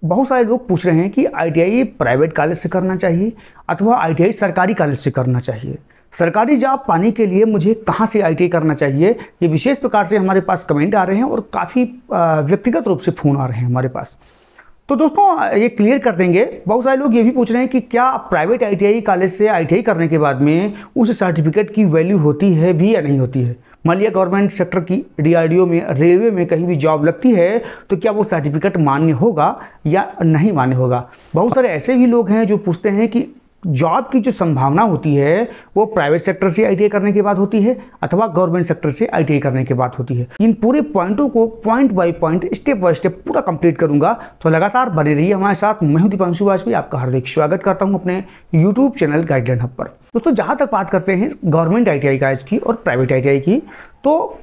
बहुत सारे लोग पूछ रहे हैं कि आईटीआई प्राइवेट कॉलेज से करना चाहिए अथवा आईटीआई सरकारी कॉलेज से करना चाहिए। सरकारी जॉब पाने के लिए मुझे कहाँ से आईटीआई करना चाहिए, ये विशेष प्रकार से हमारे पास कमेंट आ रहे हैं और काफ़ी व्यक्तिगत रूप से फ़ोन आ रहे हैं हमारे पास। तो दोस्तों ये क्लियर कर देंगे। बहुत सारे लोग ये भी पूछ रहे हैं कि क्या प्राइवेट आईटीआई कॉलेज से आईटीआई करने के बाद में उस सर्टिफिकेट की वैल्यू होती है भी या नहीं होती है। मान लिया गवर्नमेंट सेक्टर की डीआरडीओ में, रेलवे में कहीं भी जॉब लगती है तो क्या वो सर्टिफिकेट मान्य होगा या नहीं मान्य होगा। बहुत सारे ऐसे भी लोग हैं जो पूछते हैं कि जॉब की जो संभावना होती है वो प्राइवेट सेक्टर से आईटीआई करने के बाद होती है अथवा गवर्नमेंट सेक्टर से आईटीआई करने के बाद होती है। इन पूरे पॉइंटों को point by point, step by step पूरा कंप्लीट करूंगा, तो लगातार बने रहिए हमारे साथ। मैं हूं दीपांशु वाजपेयी, आपका हार्दिक स्वागत करता हूं अपने यूट्यूब चैनल गाइडलाइन हब पर। दोस्तों जहां तक बात करते हैं गवर्नमेंट आईटीआई कॉलेज की और प्राइवेट आईटीआई की, तो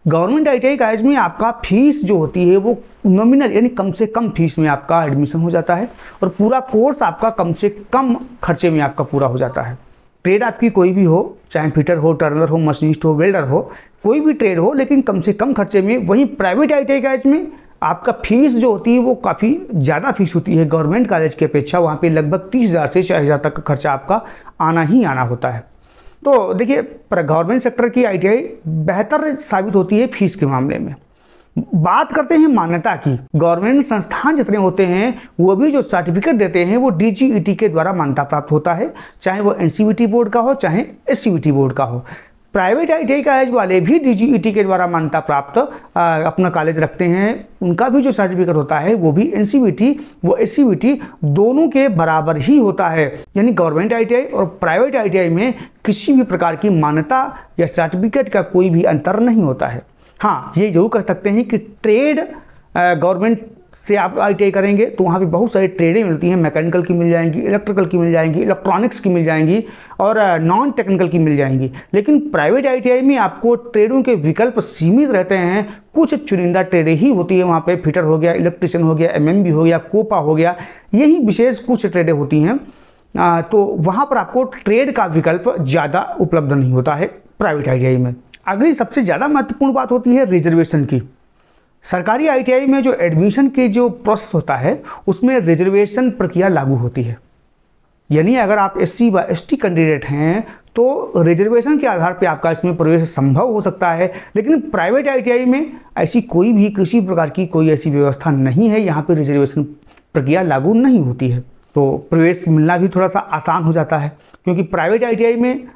गवर्नमेंट आईटीआई कॉलेज में आपका फीस जो होती है वो नॉमिनल यानी कम से कम फीस में आपका एडमिशन हो जाता है और पूरा कोर्स आपका कम से कम खर्चे में आपका पूरा हो जाता है। ट्रेड आपकी कोई भी हो, चाहे फिटर हो, टर्नर हो, मशीनिस्ट हो, वेल्डर हो, कोई भी ट्रेड हो, लेकिन कम से कम खर्चे में। वहीं प्राइवेट आईटीआई कॉलेज में आपका फीस जो होती है वो काफ़ी ज़्यादा फीस होती है गवर्नमेंट कॉलेज की अपेक्षा। वहाँ पे लगभग 30,000 से 40,000 तक का खर्चा आपका आना ही आना होता है। तो देखिए गवर्नमेंट सेक्टर की आईटीआई बेहतर साबित होती है फीस के मामले में। बात करते हैं मान्यता की। गवर्नमेंट संस्थान जितने होते हैं वो भी जो सर्टिफिकेट देते हैं वो डीजीईटी के द्वारा मान्यता प्राप्त होता है, चाहे वो एनसीवीटी बोर्ड का हो चाहे एससीवीटी बोर्ड का हो। प्राइवेट आईटीआई कॉलेज वाले भी डीजीईटी के द्वारा मान्यता प्राप्त अपना कॉलेज रखते हैं। उनका भी जो सर्टिफिकेट होता है वो भी एनसीवीटी वो एससीवीटी दोनों के बराबर ही होता है। यानी गवर्नमेंट आईटीआई और प्राइवेट आईटीआई में किसी भी प्रकार की मान्यता या सर्टिफिकेट का कोई भी अंतर नहीं होता है। हाँ, ये जरूर कर सकते हैं कि ट्रेड गवर्नमेंट से आप आईटीआई करेंगे तो वहाँ पे बहुत सारी ट्रेडें मिलती हैं। मैकेनिकल की मिल जाएंगी, इलेक्ट्रिकल की मिल जाएंगी, इलेक्ट्रॉनिक्स की मिल जाएंगी और नॉन टेक्निकल की मिल जाएंगी। लेकिन प्राइवेट आईटीआई में आपको ट्रेडों के विकल्प सीमित रहते हैं। कुछ चुनिंदा ट्रेडें ही होती है वहाँ पे। फिटर हो गया, इलेक्ट्रिशियन हो गया, एमएमबी हो गया, कोपा हो गया, यही विशेष कुछ ट्रेडें होती हैं। तो वहाँ पर आपको ट्रेड का विकल्प ज़्यादा उपलब्ध नहीं होता है प्राइवेट आईटीआई में। अगली सबसे ज़्यादा महत्वपूर्ण बात होती है रिजर्वेशन की। सरकारी आईटीआई में जो एडमिशन की जो प्रोसेस होता है उसमें रिजर्वेशन प्रक्रिया लागू होती है। यानी अगर आप एससी व एसटी कैंडिडेट हैं तो रिजर्वेशन के आधार पर आपका इसमें प्रवेश संभव हो सकता है। लेकिन प्राइवेट आईटीआई में ऐसी कोई भी किसी प्रकार की कोई ऐसी व्यवस्था नहीं है। यहाँ पर रिजर्वेशन प्रक्रिया लागू नहीं होती है, तो प्रवेश मिलना भी थोड़ा सा आसान हो जाता है, क्योंकि प्राइवेट आईटीआई में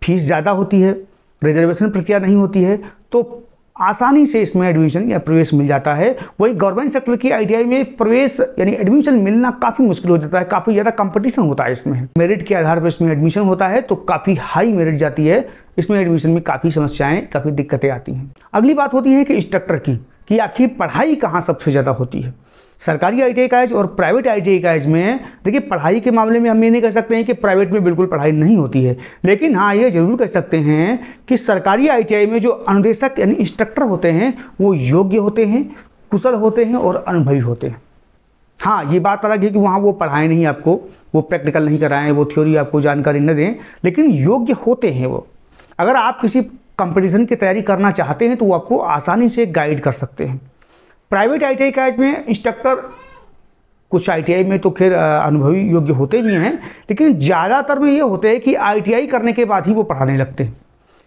फीस ज़्यादा होती है, रिजर्वेशन प्रक्रिया नहीं होती है, तो आसानी से इसमें एडमिशन या प्रवेश मिल जाता है। वही गवर्नमेंट सेक्टर की आईटीआई में प्रवेश यानी एडमिशन मिलना काफ़ी मुश्किल हो जाता है। काफ़ी ज़्यादा कंपटीशन होता है इसमें। मेरिट के आधार पर इसमें एडमिशन होता है तो काफ़ी हाई मेरिट जाती है। इसमें एडमिशन में काफ़ी समस्याएं, काफ़ी दिक्कतें आती हैं। अगली बात होती है कि इंस्ट्रक्टर की आखिर पढ़ाई कहाँ सबसे ज़्यादा होती है। सरकारी आईटीआई कॉलेज और प्राइवेट आईटीआई कॉलेज में देखिए पढ़ाई के मामले में हम ये नहीं कह सकते हैं कि प्राइवेट में बिल्कुल पढ़ाई नहीं होती है। लेकिन हाँ, ये जरूर कह सकते हैं कि सरकारी आईटीआई में जो अनुदेशक यानी इंस्ट्रक्टर होते हैं वो योग्य होते हैं, कुशल होते हैं और अनुभवी होते हैं। हाँ, ये बात अलग है कि वहाँ वो पढ़ाएं नहीं आपको, वो प्रैक्टिकल नहीं कराएं, वो थ्योरी आपको जानकारी न दें, लेकिन योग्य होते हैं वो। अगर आप किसी कंपटीशन की तैयारी करना चाहते हैं तो वो आपको आसानी से गाइड कर सकते हैं। प्राइवेट आईटीआई कॉलेज में इंस्ट्रक्टर कुछ आईटीआई में तो खैर अनुभवी योग्य होते भी हैं, लेकिन ज़्यादातर में ये होते हैं कि आईटीआई करने के बाद ही वो पढ़ाने लगते हैं।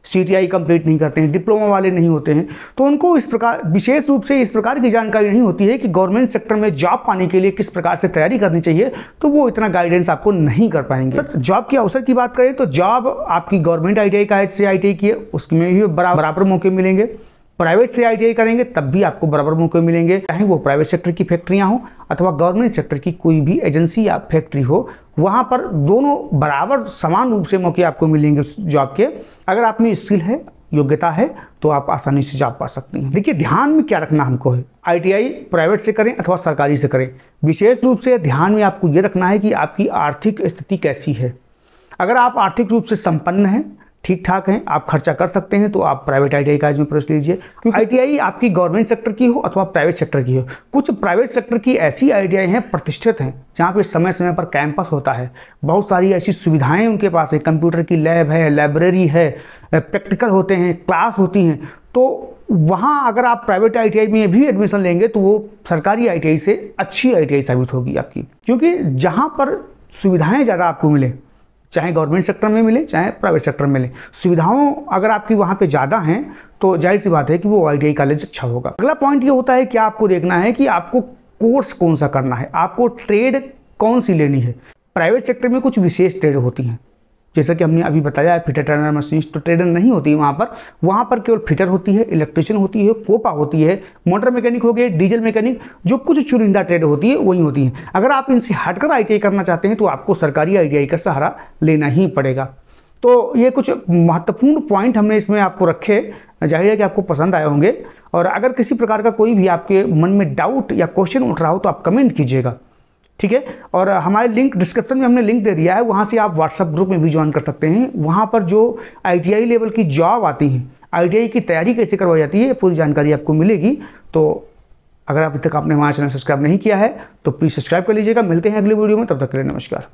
सीटीआई कंप्लीट नहीं करते हैं, डिप्लोमा वाले नहीं होते हैं, तो उनको इस प्रकार विशेष रूप से इस प्रकार की जानकारी नहीं होती है कि गवर्नमेंट सेक्टर में जॉब पाने के लिए किस प्रकार से तैयारी करनी चाहिए, तो वो इतना गाइडेंस आपको नहीं कर पाएंगे। जॉब के अवसर की बात करें तो जॉब आपकी गवर्नमेंट आईटीआई कॉलेज से आईटीआई की है उसमें भी बराबर मौके मिलेंगे। प्राइवेट से आईटीआई करेंगे तब भी आपको बराबर मौके मिलेंगे, चाहे वो प्राइवेट सेक्टर की फैक्ट्रियां हो अथवा गवर्नमेंट सेक्टर की कोई भी एजेंसी या फैक्ट्री हो। वहां पर दोनों बराबर समान रूप से मौके आपको मिलेंगे जॉब के। अगर आप में स्किल है, योग्यता है, तो आप आसानी से जॉब पा सकते हैं। देखिए ध्यान में क्या रखना हमको है, आईटीआई प्राइवेट से करें अथवा सरकारी से करें, विशेष रूप से ध्यान में आपको ये रखना है कि आपकी आर्थिक स्थिति कैसी है। अगर आप आर्थिक रूप से संपन्न हैं, ठीक ठाक हैं, आप खर्चा कर सकते हैं, तो आप प्राइवेट आईटीआई कॉलेज में प्रवेश लीजिए। क्योंकि आईटीआई आपकी गवर्नमेंट सेक्टर की हो अथवा प्राइवेट सेक्टर की हो। कुछ प्राइवेट सेक्टर की ऐसी आईटीआई हैं, प्रतिष्ठित हैं, जहाँ पे समय समय पर कैंपस होता है, बहुत सारी ऐसी सुविधाएं उनके पास है, कंप्यूटर की लैब है, लाइब्रेरी है, प्रैक्टिकल होते हैं, क्लास होती हैं। तो वहाँ अगर आप प्राइवेट ITI में भी एडमिशन लेंगे तो वो सरकारी ITI से अच्छी ITI साबित होगी आपकी, क्योंकि जहाँ पर सुविधाएं ज़्यादा आपको मिले, चाहे गवर्नमेंट सेक्टर में मिले चाहे प्राइवेट सेक्टर में मिले, सुविधाओं अगर आपकी वहाँ पे ज़्यादा हैं तो जाहिर सी बात है कि वो ITI कॉलेज अच्छा होगा। अगला पॉइंट ये होता है कि आपको देखना है कि आपको कोर्स कौन सा करना है, आपको ट्रेड कौन सी लेनी है। प्राइवेट सेक्टर में कुछ विशेष ट्रेड होती हैं, जैसा कि हमने अभी बताया है, फिटर टर्नर मशीनिस्ट, तो ट्रेडर नहीं होती है वहाँ पर केवल फिटर होती है, इलेक्ट्रिशियन होती है, कोपा होती है, मोटर मैकेनिक हो गए, डीजल मैकेनिक, जो कुछ चुनिंदा ट्रेड होती है वही होती हैं। अगर आप इनसे हटकर ITI करना चाहते हैं तो आपको सरकारी ITI का सहारा लेना ही पड़ेगा। तो ये कुछ महत्वपूर्ण पॉइंट हमने इसमें आपको रखे, जाहिर है कि आपको पसंद आए होंगे। और अगर किसी प्रकार का कोई भी आपके मन में डाउट या क्वेश्चन उठ रहा हो तो आप कमेंट कीजिएगा, ठीक है। और हमारे लिंक डिस्क्रिप्शन में हमने लिंक दे दिया है, वहाँ से आप व्हाट्सएप ग्रुप में भी ज्वाइन कर सकते हैं। वहाँ पर जो ITI लेवल की जॉब आती हैं, ITI की तैयारी कैसे करवाई जाती है, पूरी जानकारी आपको मिलेगी। तो अगर अभी तक आपने हमारा चैनल सब्सक्राइब नहीं किया है तो प्लीज़ सब्सक्राइब कर लीजिएगा। मिलते हैं अगले वीडियो में, तब तक के लिए नमस्कार।